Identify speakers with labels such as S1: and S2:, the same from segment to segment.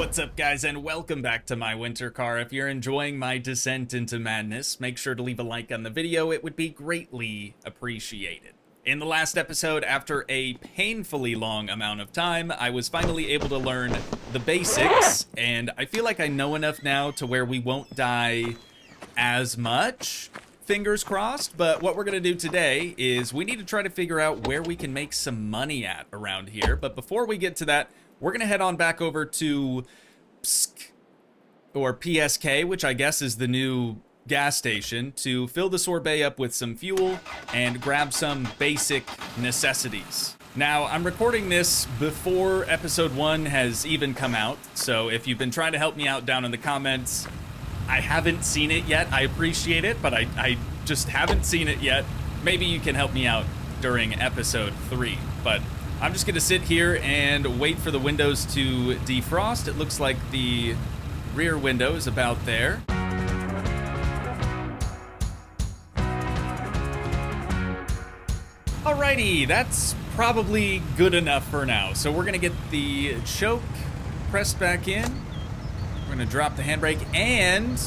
S1: What's up, guys, and welcome back to my winter car. If you're enjoying my descent into madness, make sure to leave a like on the video. It would be greatly appreciated. In the last episode, after a painfully long amount of time, I was finally able to learn the basics, and I feel like I know enough now to where we won't die as much. Fingers crossed. But what we're gonna do today is we need to try to figure out where we can make some money at around here. But before we get to that, we're gonna head on back over to PSK, or PSK, which I guess is the new gas station, to fill the sorbet up with some fuel and grab some basic necessities. Now, I'm recording this before episode 1 has even come out, so if you've been trying to help me out down in the comments, I haven't seen it yet. I appreciate it, but I just haven't seen it yet. Maybe you can help me out during episode 3, but I'm just gonna sit here and wait for the windows to defrost. It looks like the rear window is about there. Alrighty, that's probably good enough for now. So we're gonna get the choke pressed back in. We're gonna drop the handbrake, and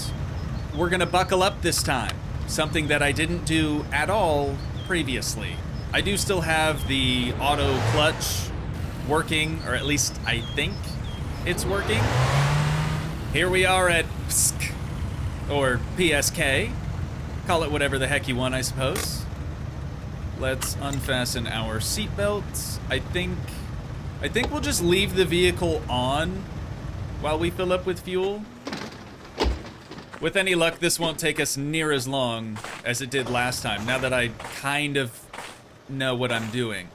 S1: we're gonna buckle up this time. Something that I didn't do at all previously. I do still have the auto clutch working, or at least I think it's working. Here we are at PSK, or PSK. Call it whatever the heck you want, I suppose. Let's unfasten our seatbelts. I think we'll just leave the vehicle on while we fill up with fuel. With any luck, this won't take us near as long as it did last time, now that I kind of know what I'm doing.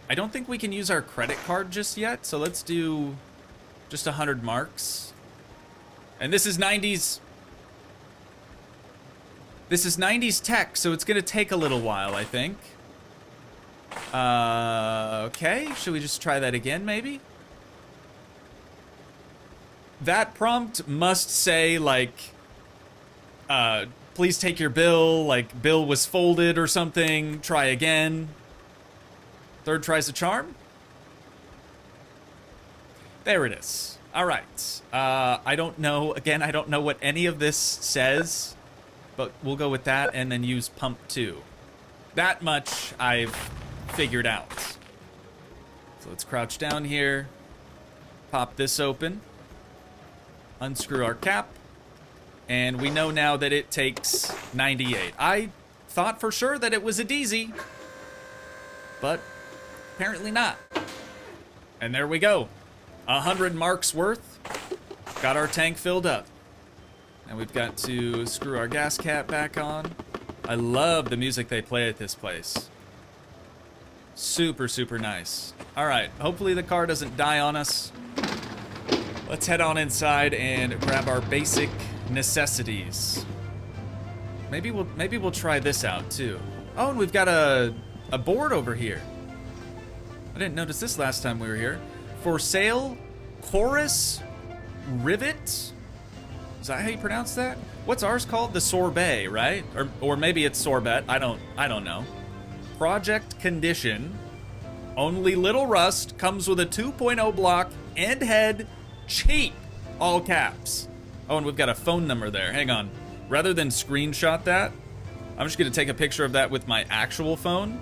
S1: I don't think we can use our credit card just yet, so let's do just 100 marks. And this is 90s tech, so it's gonna take a little while, I think. Okay, should we just try that again, maybe? That prompt must say, like, please take your bill, like, bill was folded or something, try again. Third tries the charm? There it is. All right. I don't know, again, I don't know what any of this says, but we'll go with that and then use pump 2. That much I've figured out. So let's crouch down here, pop this open, unscrew our cap, and we know now that it takes 98. I thought for sure that it was a DZ, but apparently not. And there we go. 100 marks worth. Got our tank filled up. And we've got to screw our gas cap back on. I love the music they play at this place. Super, super nice. All right, hopefully the car doesn't die on us. Let's head on inside and grab our basic necessities. Maybe we'll try this out too. Oh, and we've got a board over here. I didn't notice this last time we were here. For sale, chorus rivet. Is that how you pronounce that? What's ours called? The sorbet, right? Or maybe it's sorbet. I don't know. Project condition. Only little rust. Comes with a 2.0 block and head. Cheap, all caps. Oh, and we've got a phone number there. Hang on. Rather than screenshot that, I'm just gonna take a picture of that with my actual phone.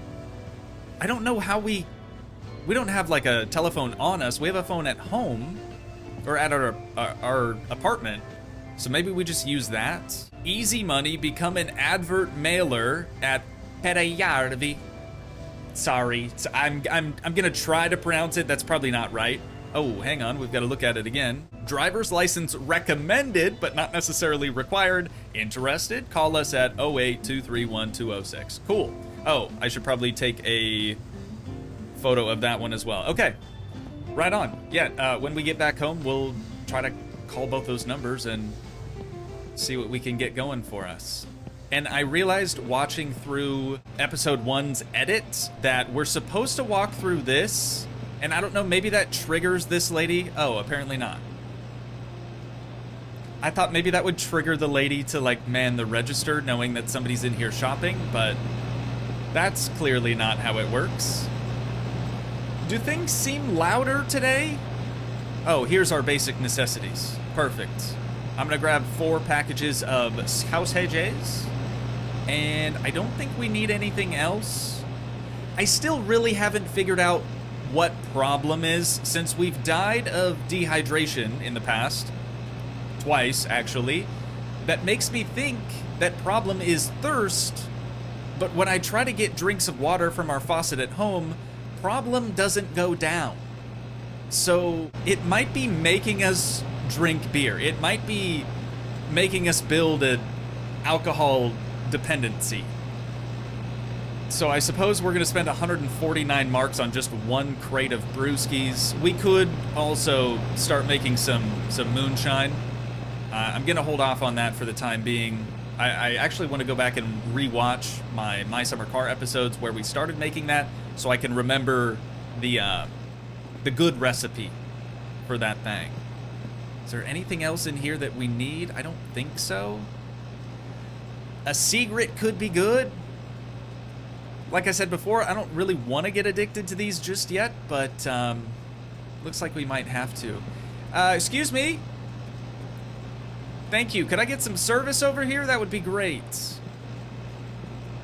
S1: I don't know how we don't have like a telephone on us. We have a phone at home, or at our apartment. So maybe we just use that. Easy money, become an advert mailer at Perayarvi. Sorry, I'm gonna try to pronounce it. That's probably not right. Oh, hang on, we've got to look at it again. Driver's license recommended, but not necessarily required. Interested? Call us at 08-231-206. Cool. Oh, I should probably take a photo of that one as well. Okay, right on. Yeah, when we get back home, we'll try to call both those numbers and see what we can get going for us. And I realized watching through episode 1's edit that we're supposed to walk through this. And I don't know, maybe that triggers this lady. Oh, apparently not. I thought maybe that would trigger the lady to, like, man the register knowing that somebody's in here shopping, but that's clearly not how it works. Do things seem louder today? Oh, here's our basic necessities. Perfect. I'm gonna grab 4 packages of sausages, and I don't think we need anything else. I still really haven't figured out what problem is, since we've died of dehydration in the past. Twice, actually. That makes me think that problem is thirst, but when I try to get drinks of water from our faucet at home, problem doesn't go down. So it might be making us drink beer. It might be making us build an alcohol dependency. So I suppose we're gonna spend 149 marks on just 1 crate of brewskis. We could also start making some moonshine. I'm gonna hold off on that for the time being. I actually want to go back and rewatch my Summer Car episodes where we started making that, so I can remember the good recipe for that thing. Is there anything else in here that we need? I don't think so. A secret could be good. Like I said before, I don't really want to get addicted to these just yet, but looks like we might have to. Excuse me? Thank you. Could I get some service over here? That would be great.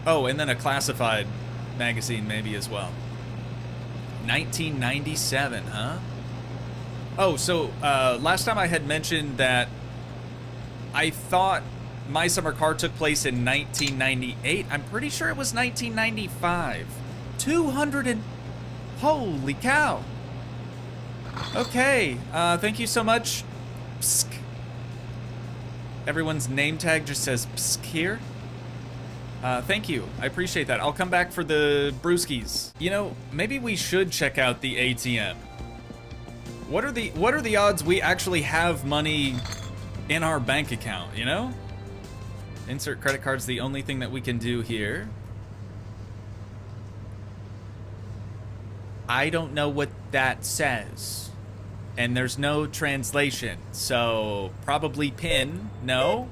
S1: Oh, and then a classified magazine maybe as well. 1997, huh? Oh, so last time I had mentioned that I thought My Summer Car took place in 1998. I'm pretty sure it was 1995. 200 and... Holy cow. Okay, thank you so much. Psk. Everyone's name tag just says psk here. Thank you. I appreciate that. I'll come back for the brewskis. You know, maybe we should check out the ATM. What are the odds we actually have money in our bank account, you know? Insert credit card's the only thing that we can do here. I don't know what that says. And there's no translation, so probably pin, no?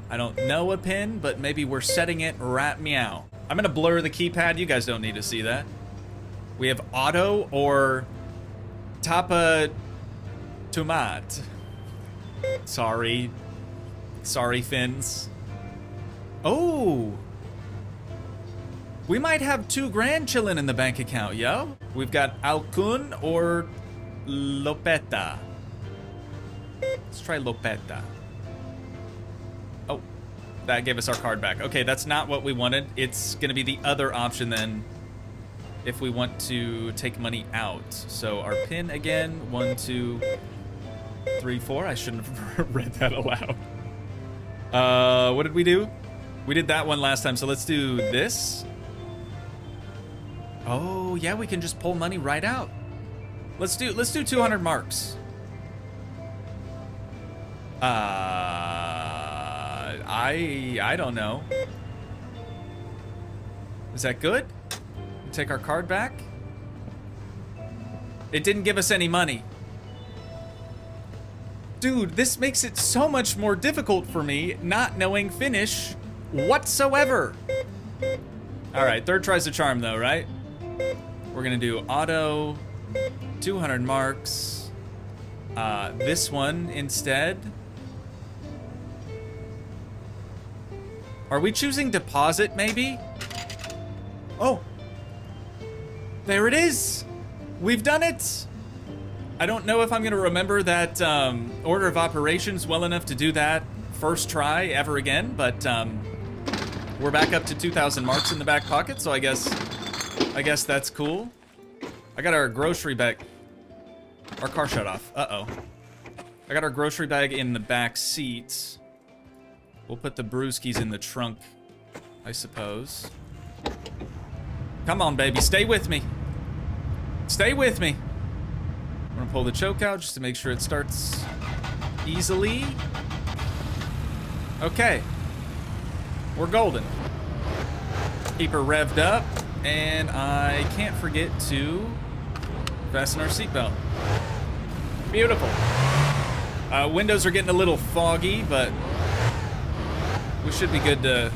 S1: I don't know a pin, but maybe we're setting it right meow. I'm gonna blur the keypad, you guys don't need to see that. We have auto or tapa tomat. Sorry. Sorry, Finns. Oh! We might have $2,000 chilling in the bank account, yo. We've got Alcun or Lopeta. Let's try Lopeta. Oh, that gave us our card back. Okay, that's not what we wanted. It's gonna be the other option then if we want to take money out. So our pin again, 1, 2, 3, 4. I shouldn't have read that aloud. What did we do? We did that one last time, so let's do this. Oh, yeah, we can just pull money right out. Let's do 200 marks. I don't know. Is that good? Take our card back? It didn't give us any money. Dude, this makes it so much more difficult for me not knowing Finnish whatsoever. Alright, third tries the charm though, right? We're gonna do auto, 200 marks. This one instead. Are we choosing deposit maybe? Oh, there it is. We've done it. I don't know if I'm gonna remember that order of operations well enough to do that first try ever again, but we're back up to 2,000 marks in the back pocket, so I guess that's cool. I got our grocery bag. Our car shut off. Uh-oh. I got our grocery bag in the back seat. We'll put the brewskis in the trunk, I suppose. Come on, baby. Stay with me. Stay with me. I'm gonna pull the choke out just to make sure it starts easily. Okay. We're golden. Keep her revved up. And I can't forget to fasten our seatbelt. Beautiful. Windows are getting a little foggy, but we should be good to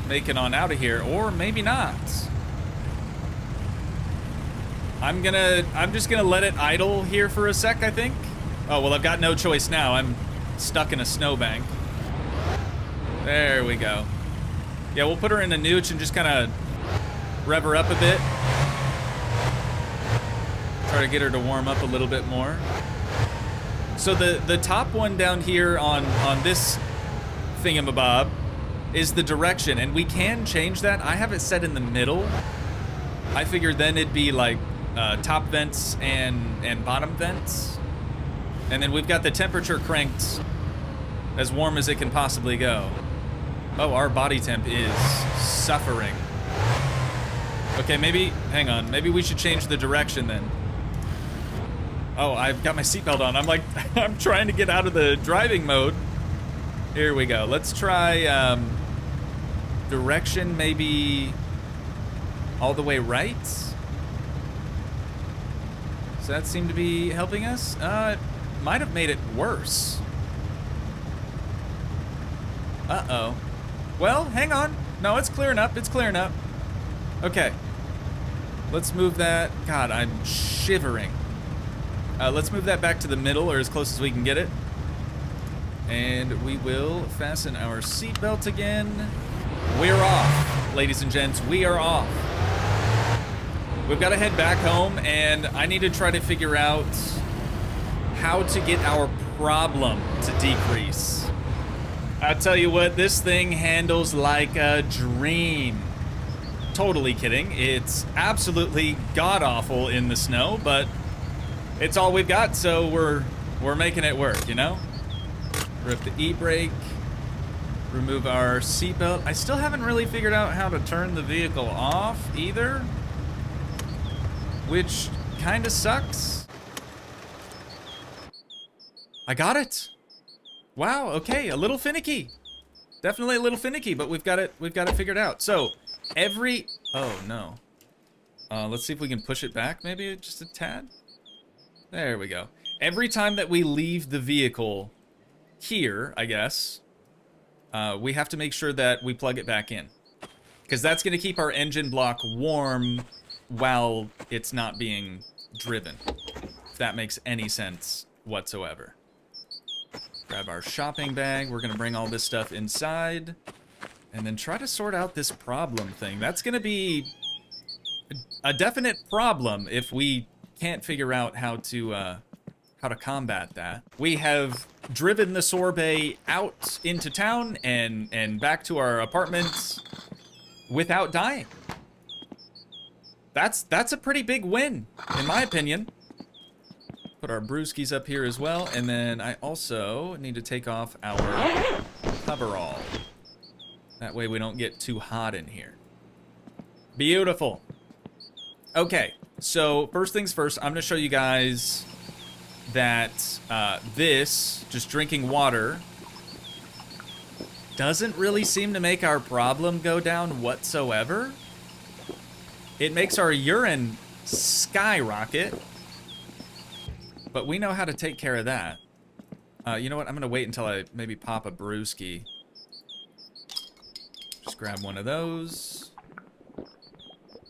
S1: make it on out of here, or maybe not. I'm just gonna let it idle here for a sec, I think. Oh, well, I've got no choice now. I'm stuck in a snowbank. There we go. Yeah, we'll put her in a nooch and just kind of rev her up a bit. Try to get her to warm up a little bit more. So the top one down here on this thingamabob is the direction, and we can change that. I have it set in the middle. I figured then it'd be like top vents and bottom vents. And then we've got the temperature cranked as warm as it can possibly go. Oh, our body temp is suffering. Okay, maybe, hang on. Maybe we should change the direction then. Oh, I've got my seatbelt on. I'm like, I'm trying to get out of the driving mode. Here we go. Let's try direction maybe all the way right. Does that seem to be helping us? It might have made it worse. Uh-oh. Well, hang on. No, it's clearing up. It's clearing up. Okay. Let's move that. God, I'm shivering. Let's move that back to the middle, or as close as we can get it. And we will fasten our seatbelt again. We're off, ladies and gents. We are off. We've got to head back home, and I need to try to figure out how to get our problem to decrease. I tell you what, this thing handles like a dream. Totally kidding. It's absolutely god-awful in the snow, but it's all we've got, so we're making it work, you know? Rip the e-brake. Remove our seatbelt. I still haven't really figured out how to turn the vehicle off either, which kind of sucks. I got it. Wow, okay, a little finicky. Definitely a little finicky, but we've got it figured out. So, oh no. Let's see if we can push it back maybe just a tad. There we go. Every time that we leave the vehicle here, I guess, we have to make sure that we plug it back in, because that's going to keep our engine block warm while it's not being driven, if that makes any sense whatsoever. Grab our shopping bag. We're going to bring all this stuff inside and then try to sort out this problem thing. That's going to be a definite problem if we can't figure out how to combat that. We have driven the sorbet out into town and back to our apartments without dying. That's a pretty big win, in my opinion. Put our brewskis up here as well, and then I also need to take off our coverall. That way we don't get too hot in here. Beautiful. Okay, so first things first, I'm gonna show you guys that this, just drinking water, doesn't really seem to make our problem go down whatsoever. It makes our urine skyrocket, but we know how to take care of that. You know what, I'm gonna wait until I maybe pop a brewski. Just grab one of those.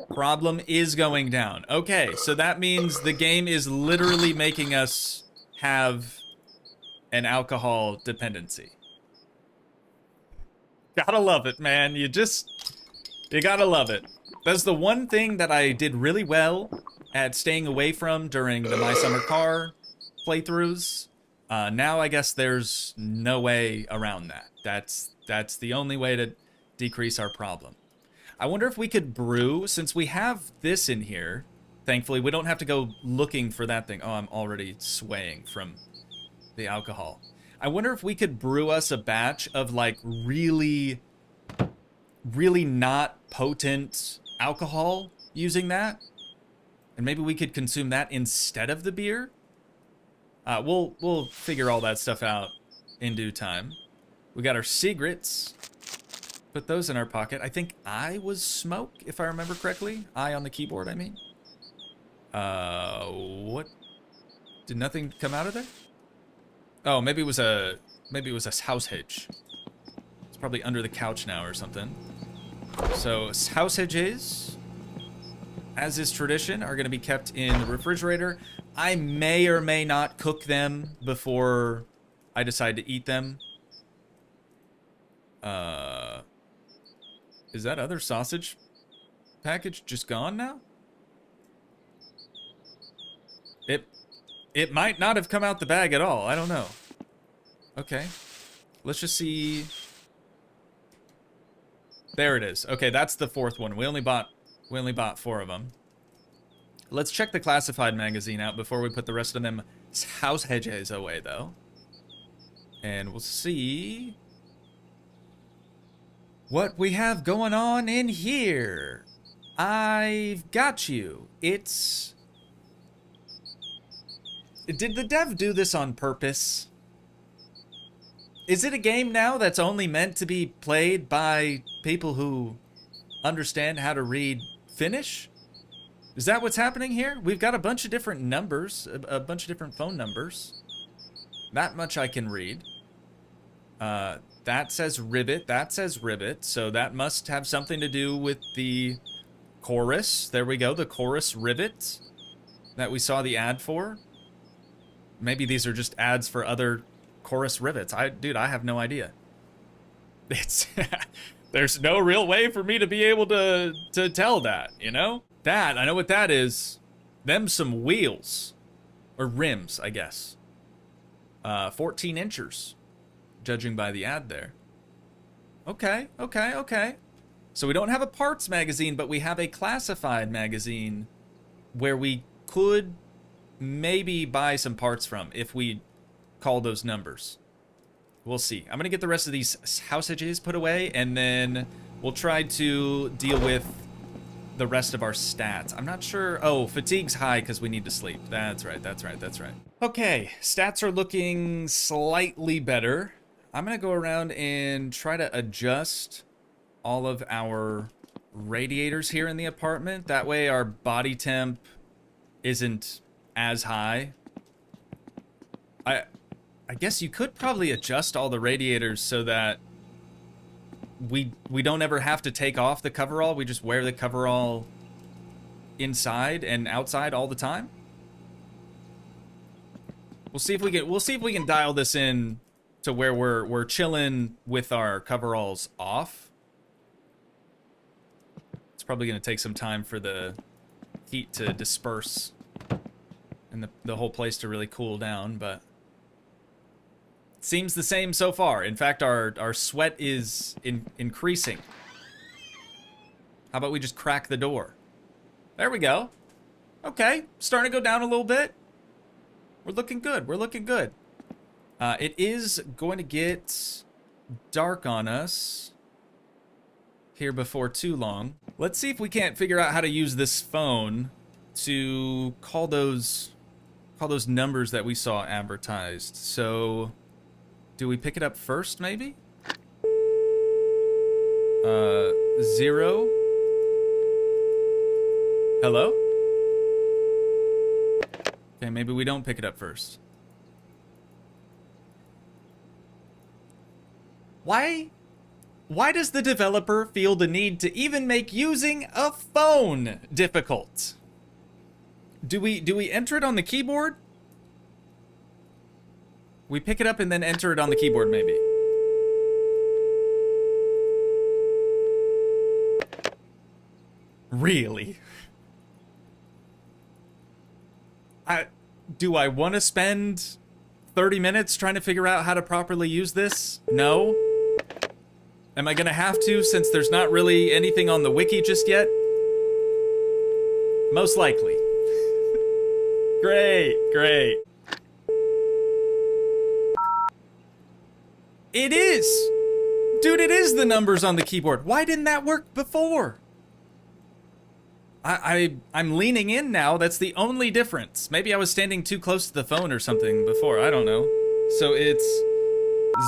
S1: Problem is going down. Okay, so that means the game is literally making us have an alcohol dependency. Gotta love it, man. You gotta love it. That's the one thing that I did really well at staying away from during the My Summer Car playthroughs. Now I guess there's no way around that. That's the only way to decrease our problem. I wonder if we could brew, since we have this in here. Thankfully, we don't have to go looking for that thing. Oh, I'm already swaying from the alcohol. I wonder if we could brew us a batch of, like, really not potent alcohol using that. And maybe we could consume that instead of the beer. We'll figure all that stuff out in due time. We got our cigarettes. Put those in our pocket. I think I was smoke, if I remember correctly. I on the keyboard, I mean. What? Did nothing come out of there? Oh, maybe it was a house hedge. It's probably under the couch now or something. So house hedges. as is tradition, are going to be kept in the refrigerator. I may or may not cook them before I decide to eat them. Is that other sausage package just gone now? It might not have come out the bag at all. I don't know. Okay. Let's just see. There it is. Okay, that's the fourth one. We only bought 4 of them. Let's check the classified magazine out before we put the rest of them house hedges away, though. And we'll see what we have going on in here. I've got you. It's... Did the dev do this on purpose? Is it a game now that's only meant to be played by people who understand how to read Finnish? Is that what's happening here? We've got a bunch of different numbers, a bunch of different phone numbers. That much I can read. That says ribbit, that says ribbit, so that must have something to do with the chorus. There we go, the chorus ribbit that we saw the ad for. Maybe these are just ads for other chorus rivets. Dude, I have no idea. It's there's no real way for me to be able to tell that, you know? That, I know what that is. Them some wheels. Or rims, I guess. 14 inches. Judging by the ad there. Okay. So we don't have a parts magazine, but we have a classified magazine where we could maybe buy some parts from if we call those numbers. We'll see. I'm gonna get the rest of these house edges put away, and then we'll try to deal with the rest of our stats. I'm not sure. Oh, fatigue's high because we need to sleep. That's right. Okay, stats are looking slightly better. I'm gonna go around and try to adjust all of our radiators here in the apartment. That way our body temp isn't as high. I guess you could probably adjust all the radiators so that we don't ever have to take off the coverall. We just wear the coverall inside and outside all the time. We'll see if we can dial this in to where we're chilling with our coveralls off. It's probably going to take some time for the heat to disperse and the whole place to really cool down, but seems the same so far. In fact, our sweat is increasing. How about we just crack the door? There we go. Okay, starting to go down a little bit. We're looking good. It is going to get dark on us here before too long. Let's see if we can't figure out how to use this phone to call those numbers that we saw advertised. So, do we pick it up first, maybe? 0. Hello? Okay, maybe we don't pick it up first. Why does the developer feel the need to even make using a phone difficult? Do we enter it on the keyboard? We pick it up and then enter it on the keyboard, maybe. Really? Do I want to spend 30 minutes trying to figure out how to properly use this? No. Am I gonna have to, since there's not really anything on the wiki just yet? Most likely. Great. It is! Dude, it is the numbers on the keyboard. Why didn't that work before? I'm leaning in now. That's the only difference. Maybe I was standing too close to the phone or something before. I don't know. So it's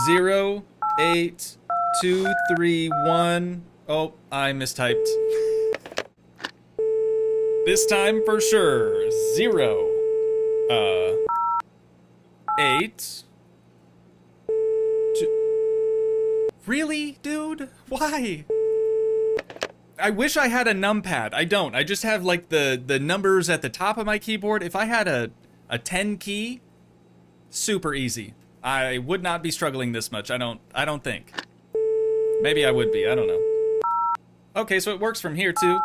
S1: 0, 8, 2, 3, 1. Oh, I mistyped. This time for sure. 0. 8. 2. Really, dude? Why? I wish I had a numpad. I don't. I just have like the numbers at the top of my keyboard. If I had a 10 key, super easy. I would not be struggling this much. I don't think. Maybe I would be. I don't know. Okay, so it works from here too.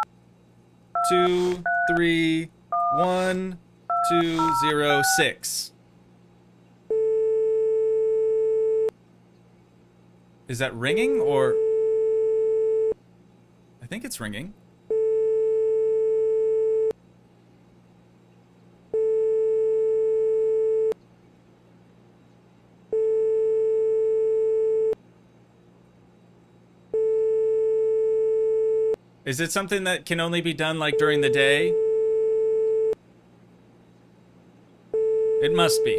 S1: 2, 3, 1, 2, 0, 6. Is that ringing or? I think it's ringing. Is it something that can only be done like during the day? It must be.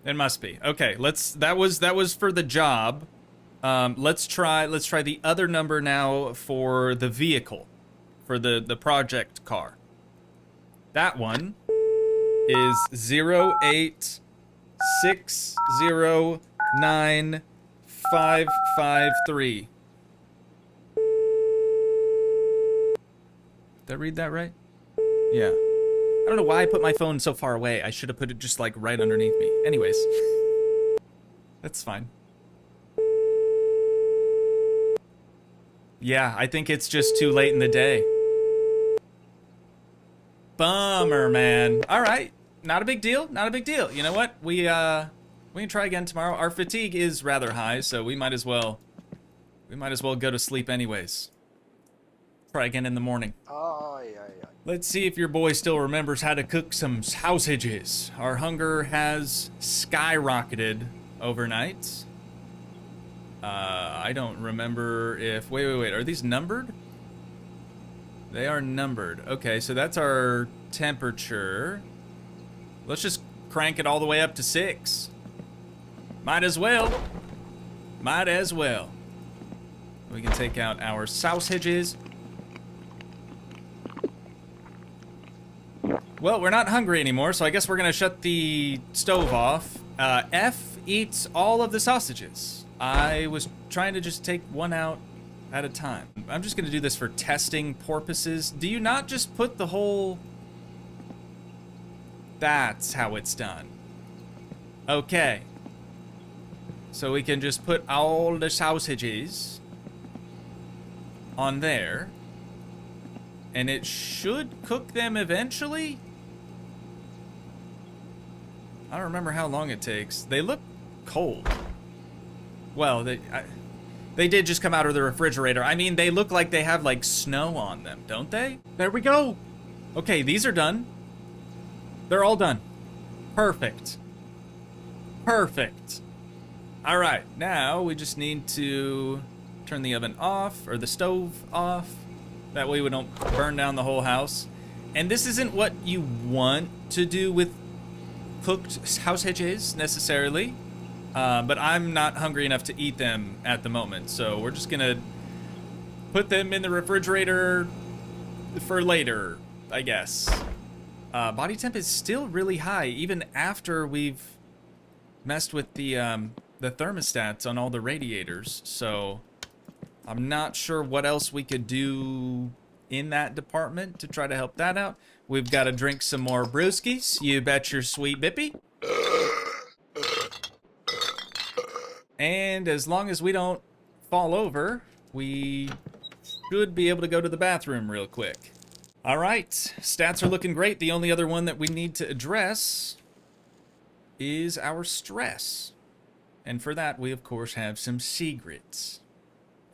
S1: It must be. Okay, that was for the job. Let's try the other number now for the vehicle, for the project car. That one is 086095553. Did I read that right? Yeah. I don't know why I put my phone so far away. I should have put it just like right underneath me. Anyways. That's fine. Yeah, I think it's just too late in the day. Bummer, man. All right. Not a big deal. Not a big deal. You know what? We can try again tomorrow. Our fatigue is rather high, so we might as well go to sleep anyways. Try again in the morning. Let's see if your boy still remembers how to cook some sausages. Our hunger has skyrocketed overnight. I don't remember if... Wait. Are these numbered? They are numbered. Okay, so that's our temperature. Let's just crank it all the way up to 6. Might as well. Might as well. We can take out our sausages. Well, we're not hungry anymore, so I guess we're gonna shut the stove off. F eats all of the sausages. I was trying to just take one out at a time. I'm just gonna do this for testing purposes. Do you not just put the whole... That's how it's done. Okay. So we can just put all the sausages on there. And it should cook them eventually? I don't remember how long it takes. They look cold. Well, they did just come out of the refrigerator. I mean, they look like they have, like, snow on them, don't they? There we go. Okay, these are done. They're all done. Perfect. Perfect. All right, now we just need to turn the oven off, or the stove off. That way we don't burn down the whole house. And this isn't what you want to do with cooked sausages, necessarily. But I'm not hungry enough to eat them at the moment. So we're just gonna put them in the refrigerator for later, I guess. Body temp is still really high, even after we've messed with the thermostats on all the radiators. So I'm not sure what else we could do in that department to try to help that out. We've got to drink some more brewskis. You bet your sweet bippy. And as long as we don't fall over, we should be able to go to the bathroom real quick. All right, stats are looking great. The only other one that we need to address is our stress. And for that, we of course have some secrets.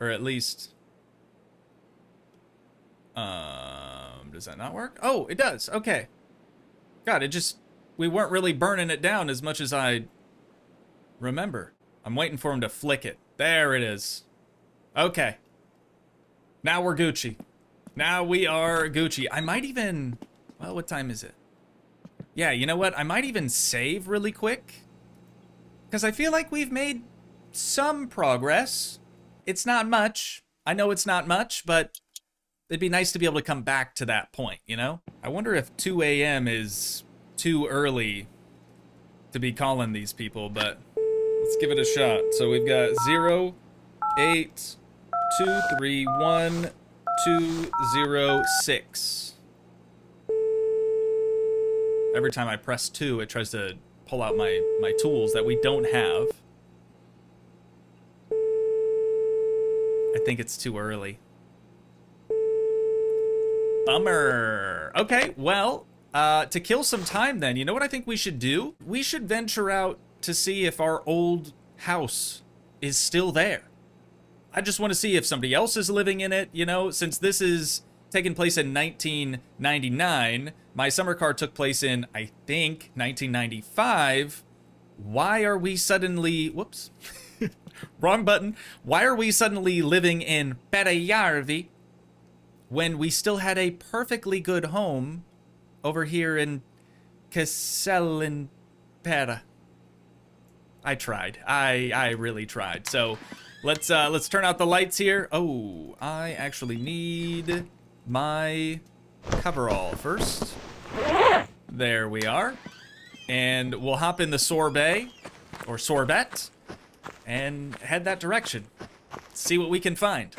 S1: Or at least... does that not work? Oh, it does. Okay. God, we weren't really burning it down as much as I remember. I'm waiting for him to flick it. There it is. Okay. Now we're Gucci. Now we are Gucci. I might even... Well, what time is it? Yeah, you know what? I might even save really quick. Because I feel like we've made some progress. It's not much. I know it's not much, but it'd be nice to be able to come back to that point, you know? I wonder if 2 a.m. is too early to be calling these people, but let's give it a shot. So we've got 0, 8, 2, 3, 1, 206. Every time I press 2, it tries to pull out my tools that we don't have. I think it's too early. Bummer. Okay, well, to kill some time then, you know what I think we should do? We should venture out to see if our old house is still there. I just want to see if somebody else is living in it, you know, since this is taking place in 1999. My summer car took place in, I think, 1995. Why are we suddenly... Whoops. Wrong button. Why are we suddenly living in Peräjärvi when we still had a perfectly good home over here in Keselinperä? I tried. I really tried. So let's turn out the lights here. Oh, I actually need my coverall first. There we are. And we'll hop in the sorbet or sorbet and head that direction. See what we can find.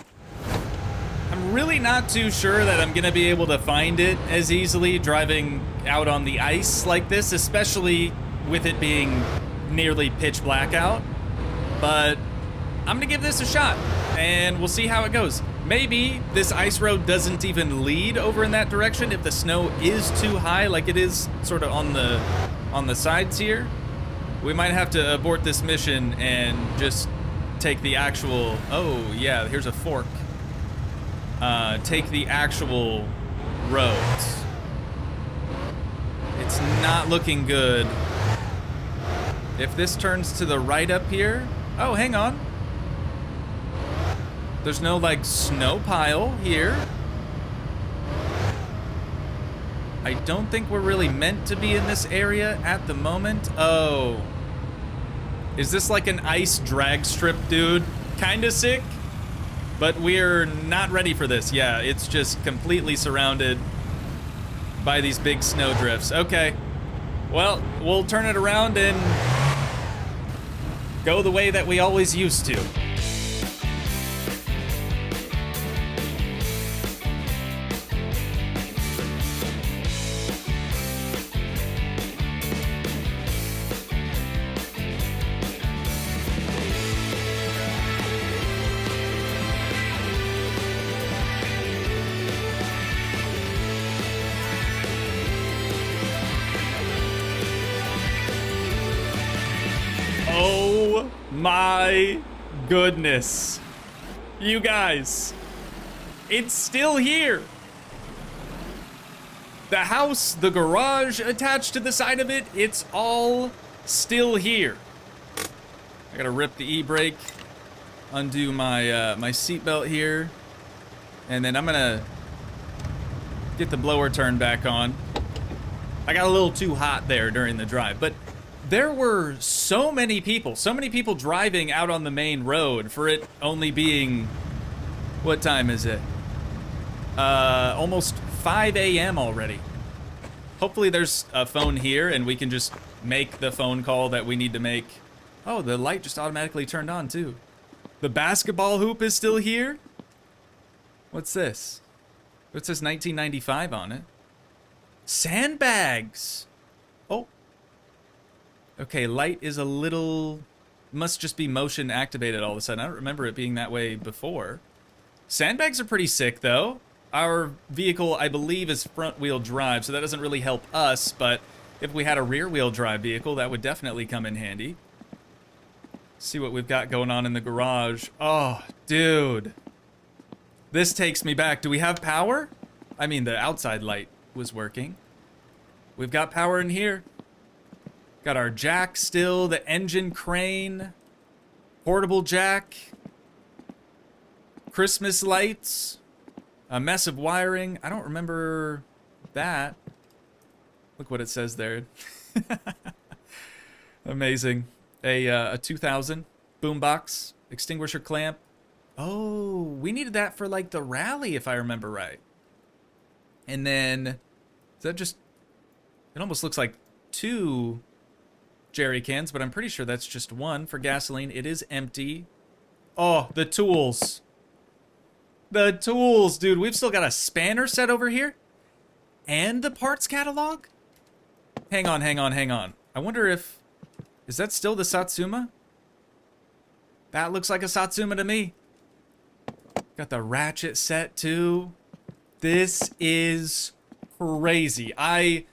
S1: I'm really not too sure that I'm gonna be able to find it as easily driving out on the ice like this, especially with it being nearly pitch black out. But I'm gonna give this a shot and we'll see how it goes. Maybe this ice road doesn't even lead over in that direction if the snow is too high, like it is sort of on the sides here. We might have to abort this mission and just take the actual... Oh, yeah, here's a fork. Take the actual roads. It's not looking good. If this turns to the right up here... Oh, hang on. There's no, like, snow pile here. I don't think we're really meant to be in this area at the moment. Oh. Is this like an ice drag strip, dude? Kinda sick, but we're not ready for this. Yeah, it's just completely surrounded by these big snow drifts. Okay. Well, we'll turn it around and go the way that we always used to. Oh my goodness. You guys, it's still here. The house, the garage attached to the side of it, it's all still here. I gotta rip the e-brake, undo my my seatbelt here, and then I'm gonna get the blower turned back on. I got a little too hot there during the drive, but there were so many people driving out on the main road for it only being, what time is it? Almost 5 a.m. already. Hopefully there's a phone here and we can just make the phone call that we need to make. Oh, the light just automatically turned on too. The basketball hoop is still here? What's this? It says 1995 on it. Sandbags! Oh. Okay, light is a little... Must just be motion activated all of a sudden. I don't remember it being that way before. Sandbags are pretty sick, though. Our vehicle, I believe, is front-wheel drive, so that doesn't really help us, but if we had a rear-wheel drive vehicle, that would definitely come in handy. See what we've got going on in the garage. Oh, dude. This takes me back. Do we have power? I mean, the outside light was working. We've got power in here. Got our jack still, the engine crane, portable jack, Christmas lights, a mess of wiring. I don't remember that. Look what it says there. Amazing. A 2000 boombox, extinguisher clamp. Oh, we needed that for like the rally, if I remember right. And then, is that just, it almost looks like 2 jerry cans, but I'm pretty sure that's just 1 for gasoline. It is empty. Oh, the tools. The tools, dude. We've still got a spanner set over here. And the parts catalog? Hang on, hang on, hang on. I wonder if... Is that still the Satsuma? That looks like a Satsuma to me. Got the ratchet set, too. This is crazy. I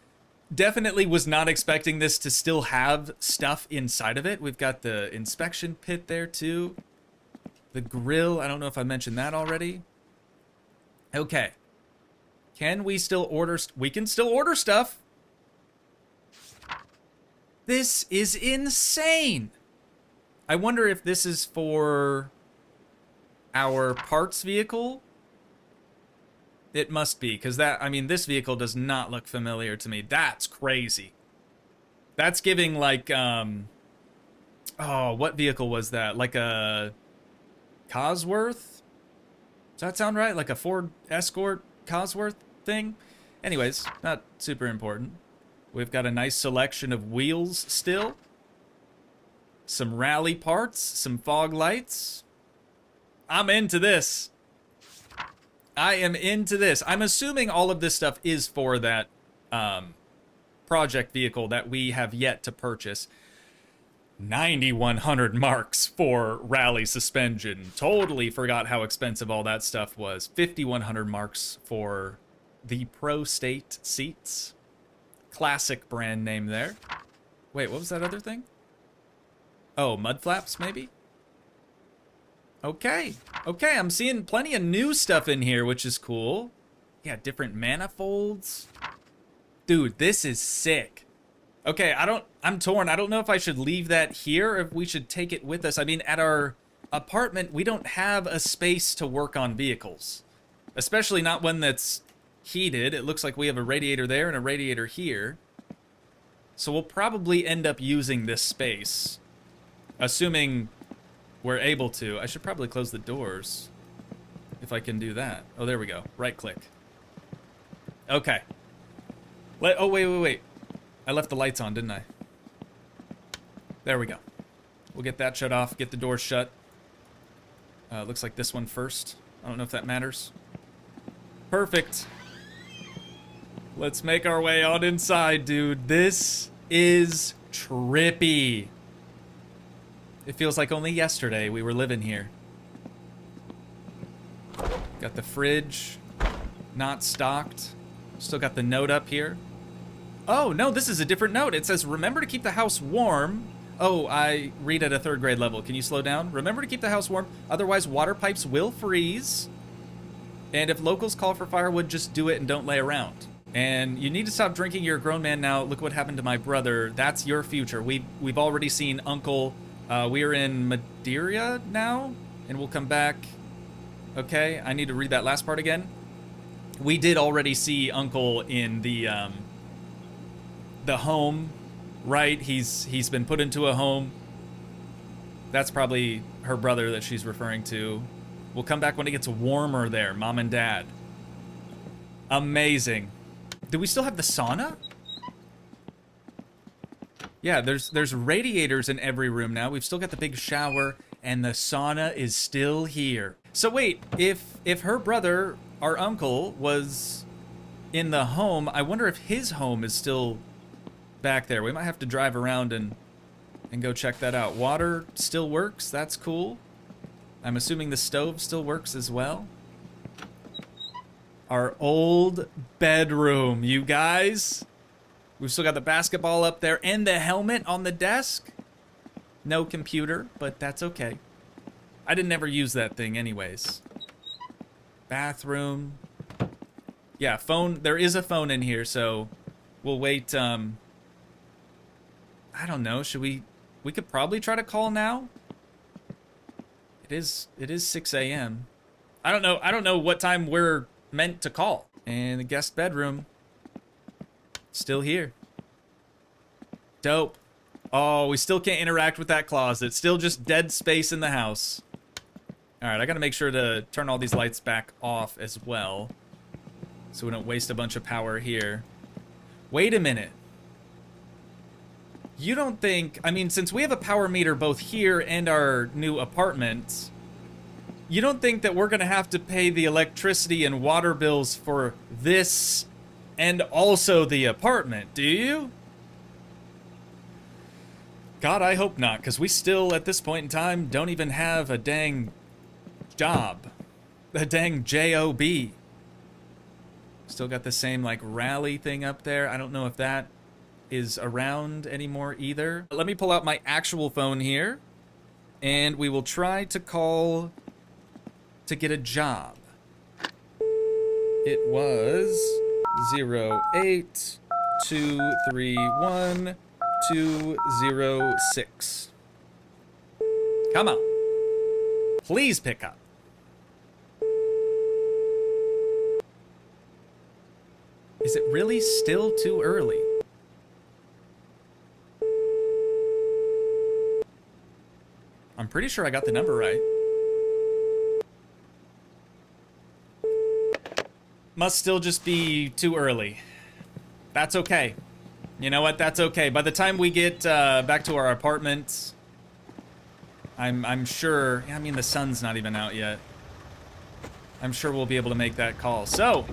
S1: definitely was not expecting this to still have stuff inside of it. We've got the inspection pit there, too. The grill. I don't know if I mentioned that already. Okay. Can we still order... We can still order stuff. This is insane. I wonder if this is for our parts vehicle. It must be, because that... I mean, this vehicle does not look familiar to me. That's crazy. That's giving, like, oh, what vehicle was that? Like a... Cosworth? Does that sound right? Like a Ford Escort Cosworth thing? Anyways, not super important. We've got a nice selection of wheels still. Some rally parts, some fog lights. I'm into this. I am into this. I'm assuming all of this stuff is for that project vehicle that we have yet to purchase. 9,100 marks for rally suspension. Totally forgot how expensive all that stuff was. 5,100 marks for the Pro State seats. Classic brand name there. Wait, what was that other thing? Oh, mud flaps, maybe? Okay. Okay, I'm seeing plenty of new stuff in here, which is cool. Yeah, different manifolds. Dude, this is sick. Okay, I'm torn. I don't know if I should leave that here or if we should take it with us. I mean, at our apartment, we don't have a space to work on vehicles. Especially not one that's heated. It looks like we have a radiator there and a radiator here. So we'll probably end up using this space. Assuming we're able to. I should probably close the doors. If I can do that. Oh, there we go. Right click. Okay. Oh, wait. I left the lights on, didn't I? There we go. We'll get that shut off. Get the door shut. Looks like this one first. I don't know if that matters. Perfect. Let's make our way on inside, dude. This is trippy. It feels like only yesterday we were living here. Got the fridge. Not stocked. Still got the note up here. Oh, no, this is a different note. It says, remember to keep the house warm. Oh, I read at a 3rd grade level. Can you slow down? Remember to keep the house warm. Otherwise, water pipes will freeze. And if locals call for firewood, just do it and don't lay around. And you need to stop drinking. You're a grown man now. Look what happened to my brother. That's your future. We've already seen Uncle. We're in Madeira now. And we'll come back. Okay, I need to read that last part again. We did already see Uncle in the home, right? He's been put into a home. That's probably her brother that she's referring to. We'll come back when it gets warmer there, Mom and Dad. Amazing. Do we still have the sauna? Yeah, there's radiators in every room now. We've still got the big shower, and the sauna is still here. So wait, if her brother, our uncle, was in the home, I wonder if his home is still back there. We might have to drive around and go check that out. Water still works. That's cool. I'm assuming the stove still works as well. Our old bedroom, you guys. We've still got the basketball up there and the helmet on the desk. No computer, but that's okay. I didn't ever use that thing anyways. Bathroom. Yeah, phone. There is a phone in here, so we'll wait. I don't know. Should we could probably try to call now. It is 6 a.m. I don't know what time we're meant to call. And the guest bedroom. Still here. Dope. Oh, we still can't interact with that closet. Still just dead space in the house. Alright, I gotta make sure to turn all these lights back off as well. So we don't waste a bunch of power here. Wait a minute. You don't think... I mean, since we have a power meter both here and our new apartment, You don't think that we're gonna have to pay the electricity and water bills for this and also the apartment, do you? God, I hope not, because we still, at this point in time, don't even have a dang job. A dang job. Still got the same, like, rally thing up there. I don't know if that is around anymore either. Let me pull out my actual phone here, and we will try to call to get a job. It was 08231-206. Come on. Please pick up. Is it really still too early? I'm pretty sure I got the number right. Must still just be too early. That's okay. You know what? That's okay. By the time we get back to our apartment, I'm sure... I mean, the sun's not even out yet. I'm sure we'll be able to make that call. So,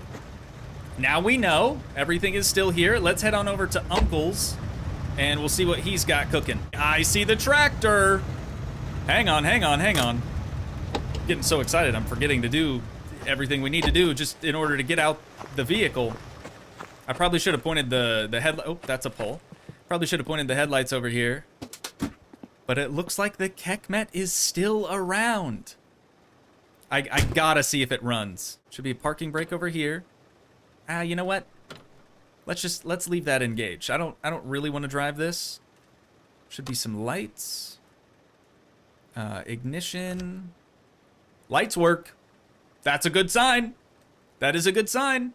S1: now we know everything is still here. Let's head on over to Uncle's, and we'll see what he's got cooking. I see the tractor! Hang on, hang on, hang on. Getting so excited, I'm forgetting to do everything we need to do just in order to get out the vehicle. I probably should have pointed the headlight. Oh, that's a pole. Probably should have pointed the headlights over here. But it looks like the Kekmet is still around. I gotta see if it runs. Should be a parking brake over here. You know what? Let's leave that engaged. I don't really want to drive this. Should be some lights. Ignition. Lights work. That's a good sign. That is a good sign.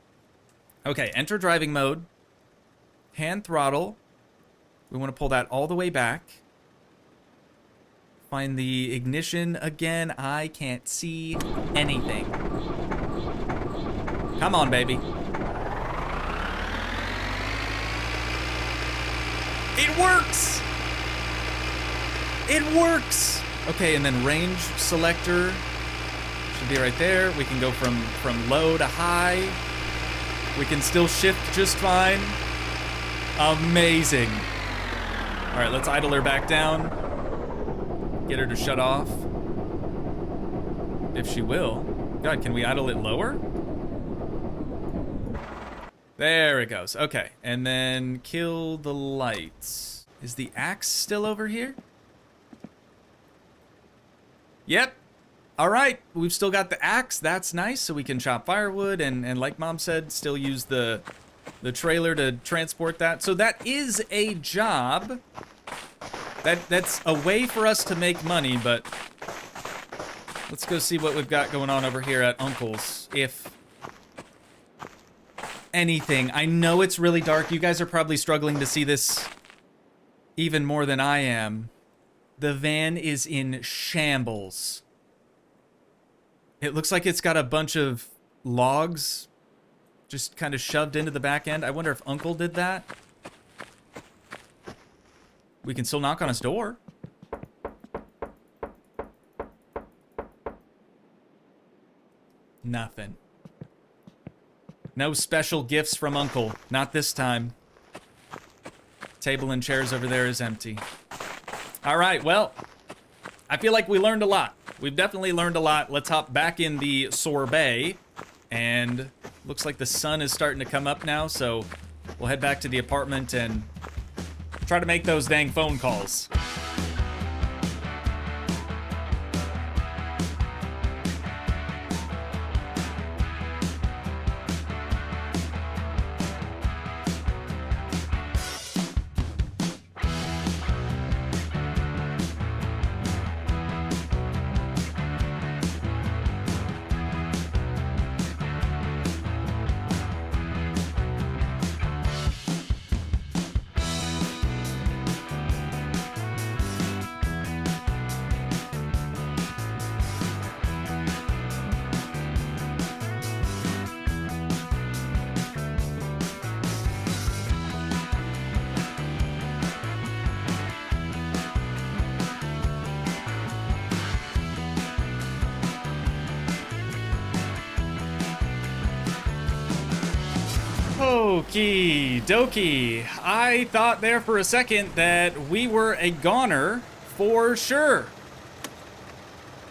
S1: Okay, enter driving mode. Hand throttle. We want to pull that all the way back. Find the ignition again. I can't see anything. Come on, baby. It works! It works! Okay, and then range selector should be right there. We can go from low to high. We can still shift just fine. Amazing. All right, let's idle her back down. Get her to shut off. If she will. God, can we idle it lower? There it goes. Okay, and then kill the lights. Is the axe still over here? Yep. All right, we've still got the axe. That's nice, so we can chop firewood and like Mom said, still use the trailer to transport that. So that is a job. That's a way for us to make money, but let's go see what we've got going on over here at Uncle's. If anything, I know it's really dark. You guys are probably struggling to see this even more than I am. The van is in shambles. It looks like it's got a bunch of logs just kind of shoved into the back end. I wonder if Uncle did that. We can still knock on his door. Nothing. No special gifts from Uncle. Not this time. Table and chairs over there is empty. All right, well, I feel like we learned a lot. We've definitely learned a lot. Let's hop back in the sorbet. And looks like the sun is starting to come up now, so we'll head back to the apartment and try to make those dang phone calls. Okie dokie. I thought there for a second that we were a goner for sure.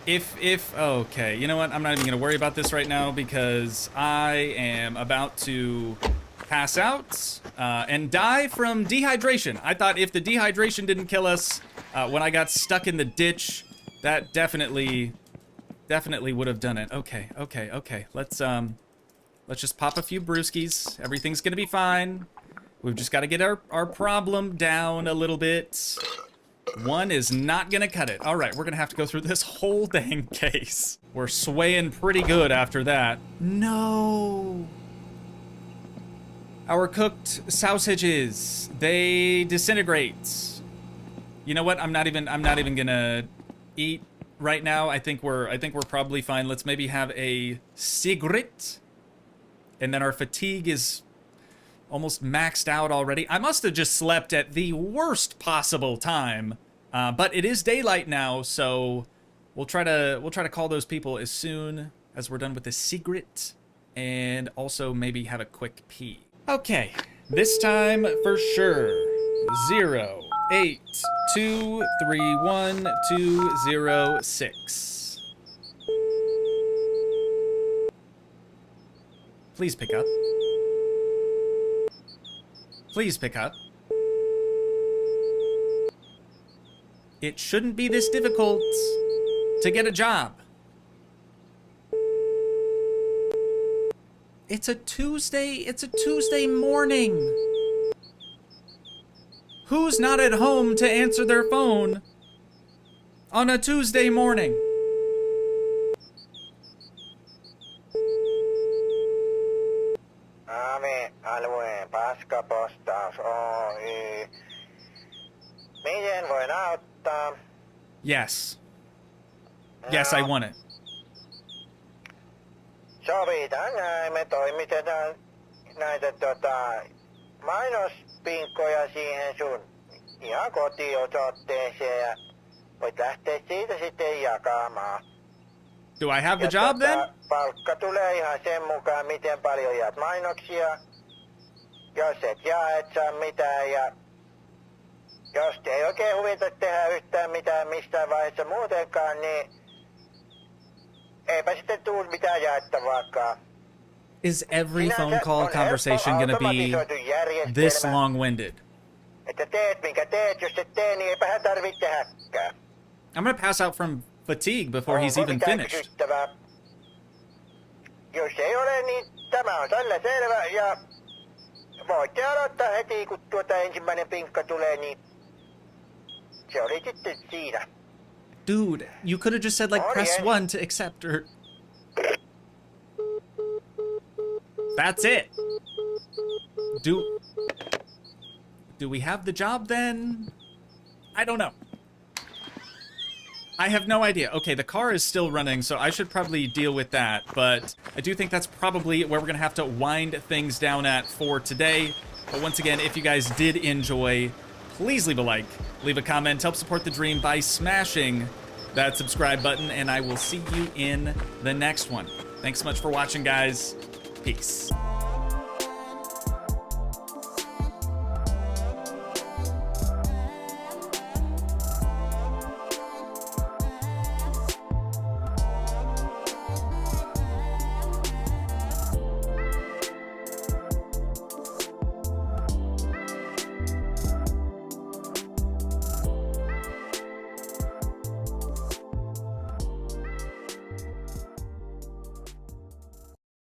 S1: Okay, you know what? I'm not even gonna worry about this right now because I am about to pass out and die from dehydration. I thought if the dehydration didn't kill us when I got stuck in the ditch, that definitely would have done it. Okay. Let's just pop a few brewskis. Everything's gonna be fine. We've just got to get our problem down a little bit. One is not gonna cut it. All right, we're gonna have to go through this whole dang case. We're swaying pretty good after that. No. Our cooked sausages, they disintegrate. You know what? I'm not even gonna eat right now. I think we're probably fine. Let's maybe have a cigarette. And then our fatigue is almost maxed out already. I must have just slept at the worst possible time. But it is daylight now, so we'll try to call those people as soon as we're done with the secret, and also maybe have a quick pee. Okay, this time for sure. 082312206. Please pick up. Please pick up. It shouldn't be this difficult to get a job. It's a Tuesday morning. Who's not at home to answer their phone on a Tuesday morning?
S2: Alueen paskapostaus Oy. Miten voin auttaa?
S1: Yes. Yes, I want it.
S2: Sovitaan näin, me toimitetaan näitä mainospinkkoja siihen sun ihan kotiosoitteeseen ja voit lähteä siitä sitten jakamaan.
S1: Do I have the job then?
S2: Palkka tulee ihan sen mukaan, miten paljon jaat mainoksia. Jos et jaa, et saa mitään ja jos ei oikein huvita tehdä yhtään mitään mistään vaiheessa muutenkaan, niin eipä sitten tuu mitään jaettavaakaan.
S1: Is every phone call conversation gonna be this long-winded?
S2: Että teet minkä teet, jos et tee, niin eipä tarvitse tehdäkään.
S1: I'm gonna pass out from fatigue before he's even finished.
S2: Kysyttävää? Jos ei ole, niin tämä on tällä selvä ja voitte aloittaa heti, kun ensimmäinen pinkka tulee, niin se oli sitten siinä.
S1: Dude, you could have just said like press 1 to accept or... That's it. Do we have the job then? I don't know. I have no idea. Okay, the car is still running, so I should probably deal with that, but I do think that's probably where we're gonna have to wind things down at for today. But once again, if you guys did enjoy, please leave a like, leave a comment, help support the dream by smashing that subscribe button, and I will see you in the next one. Thanks so much for watching, guys. Peace.